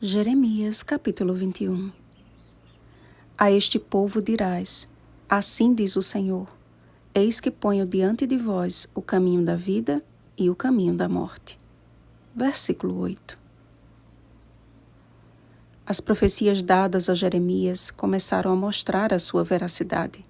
Jeremias capítulo 21. A este povo dirás: assim diz o Senhor, eis que ponho diante de vós o caminho da vida e o caminho da morte. Versículo 8. As profecias dadas a Jeremias começaram a mostrar a sua veracidade.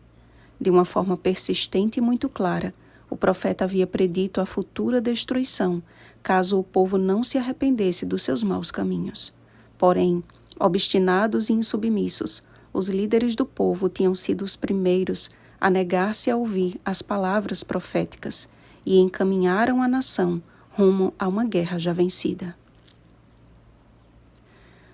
De uma forma persistente e muito clara, o profeta havia predito a futura destruição, caso o povo não se arrependesse dos seus maus caminhos. Porém, obstinados e insubmissos, os líderes do povo tinham sido os primeiros a negar-se a ouvir as palavras proféticas e encaminharam a nação rumo a uma guerra já vencida.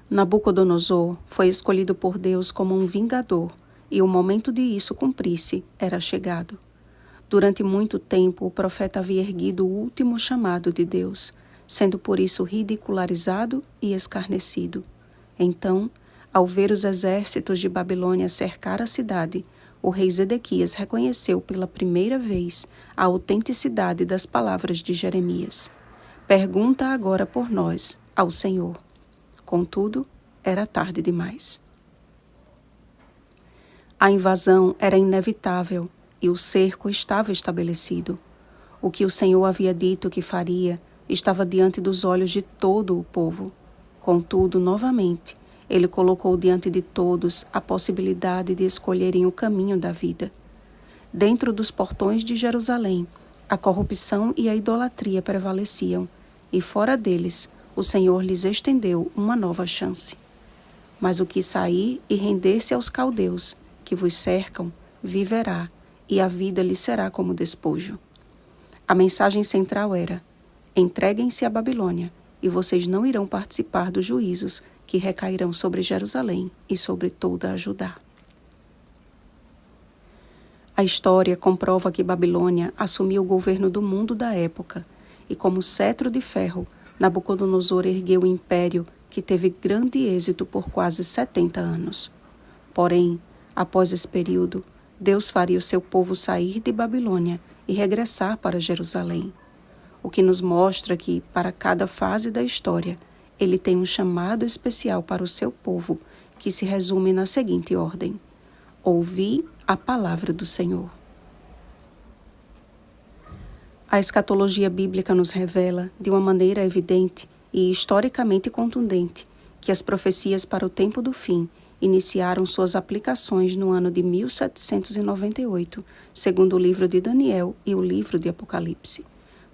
Nabucodonosor foi escolhido por Deus como um vingador, e o momento de isso cumprir-se era chegado. Durante muito tempo, o profeta havia erguido o último chamado de Deus, sendo por isso ridicularizado e escarnecido. Então, ao ver os exércitos de Babilônia cercar a cidade, o rei Zedequias reconheceu pela primeira vez a autenticidade das palavras de Jeremias. Pergunta agora por nós ao Senhor. Contudo, era tarde demais. A invasão era inevitável e o cerco estava estabelecido. O que o Senhor havia dito que faria estava diante dos olhos de todo o povo. Contudo, novamente, ele colocou diante de todos a possibilidade de escolherem o caminho da vida. Dentro dos portões de Jerusalém, a corrupção e a idolatria prevaleciam, e fora deles, o Senhor lhes estendeu uma nova chance. Mas o que sair e render-se aos caldeus, que vos cercam, viverá, e a vida lhe será como despojo. A mensagem central era: entreguem-se à Babilônia, e vocês não irão participar dos juízos que recairão sobre Jerusalém e sobre toda a Judá. A história comprova que Babilônia assumiu o governo do mundo da época, e como cetro de ferro, Nabucodonosor ergueu o império que teve grande êxito por quase 70 anos. Porém, após esse período, Deus faria o seu povo sair de Babilônia e regressar para Jerusalém, o que nos mostra que, para cada fase da história, ele tem um chamado especial para o seu povo, que se resume na seguinte ordem: ouvi a palavra do Senhor. A escatologia bíblica nos revela, de uma maneira evidente e historicamente contundente, que as profecias para o tempo do fim iniciaram suas aplicações no ano de 1798, segundo o livro de Daniel e o livro de Apocalipse,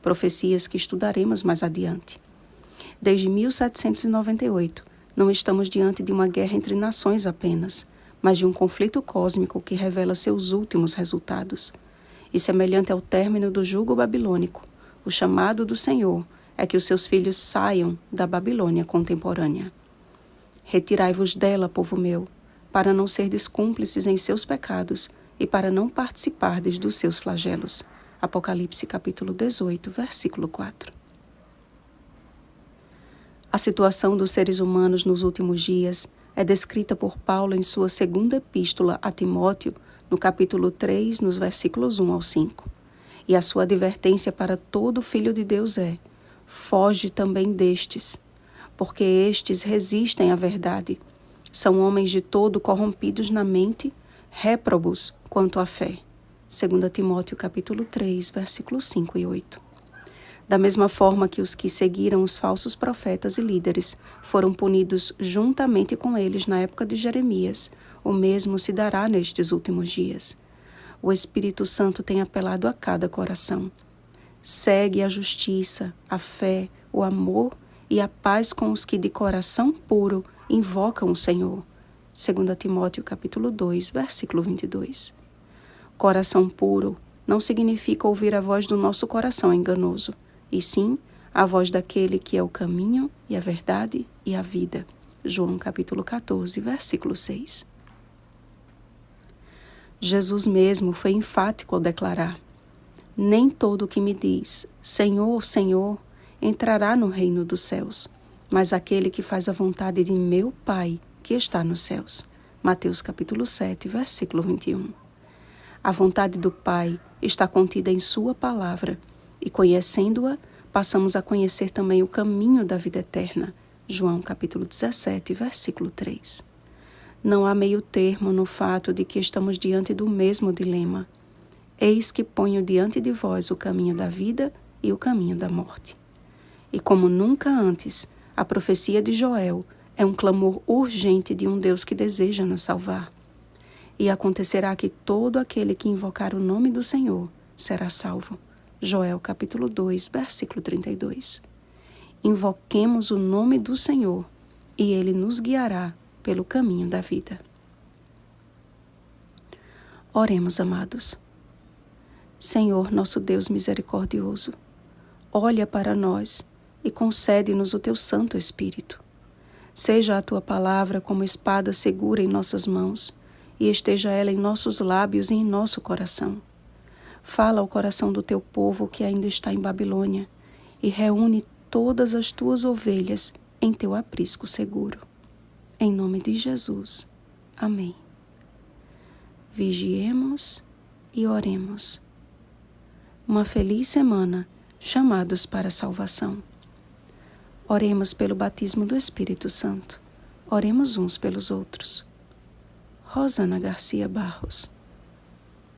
profecias que estudaremos mais adiante. Desde 1798, não estamos diante de uma guerra entre nações apenas, mas de um conflito cósmico que revela seus últimos resultados. E semelhante ao término do jugo babilônico, o chamado do Senhor é que os seus filhos saiam da Babilônia contemporânea. Retirai-vos dela, povo meu, para não serdes cúmplices em seus pecados e para não participardes dos seus flagelos. Apocalipse capítulo 18, versículo 4. A situação dos seres humanos nos últimos dias é descrita por Paulo em sua segunda epístola a Timóteo, no capítulo 3, nos versículos 1 ao 5. E a sua advertência para todo filho de Deus é: foge também destes, porque estes resistem à verdade. São homens de todo corrompidos na mente, réprobos quanto à fé. 2 Timóteo capítulo 3, versículos 5 e 8. Da mesma forma que os que seguiram os falsos profetas e líderes foram punidos juntamente com eles na época de Jeremias, o mesmo se dará nestes últimos dias. O Espírito Santo tem apelado a cada coração. Segue a justiça, a fé, o amor e a paz com os que de coração puro invocam o Senhor. 2 Timóteo capítulo 2, versículo 22. Coração puro não significa ouvir a voz do nosso coração enganoso, e sim a voz daquele que é o caminho e a verdade e a vida. João capítulo 14, versículo 6. Jesus mesmo foi enfático ao declarar: nem todo o que me diz, Senhor, Senhor, entrará no reino dos céus, mas aquele que faz a vontade de meu Pai, que está nos céus. Mateus capítulo 7, versículo 21. A vontade do Pai está contida em sua palavra, e conhecendo-a, passamos a conhecer também o caminho da vida eterna. João capítulo 17, versículo 3. Não há meio termo no fato de que estamos diante do mesmo dilema. Eis que ponho diante de vós o caminho da vida e o caminho da morte. E como nunca antes, a profecia de Joel é um clamor urgente de um Deus que deseja nos salvar. E acontecerá que todo aquele que invocar o nome do Senhor será salvo. Joel capítulo 2, versículo 32. Invoquemos o nome do Senhor e Ele nos guiará pelo caminho da vida. Oremos, amados. Senhor, nosso Deus misericordioso, olha para nós e concede-nos o Teu Santo Espírito. Seja a Tua palavra como espada segura em nossas mãos e esteja ela em nossos lábios e em nosso coração. Fala ao coração do Teu povo que ainda está em Babilônia e reúne todas as Tuas ovelhas em Teu aprisco seguro. Em nome de Jesus. Amém. Vigiemos e oremos. Uma feliz semana, chamados para a salvação. Oremos pelo batismo do Espírito Santo. Oremos uns pelos outros. Rosana Garcia Barros.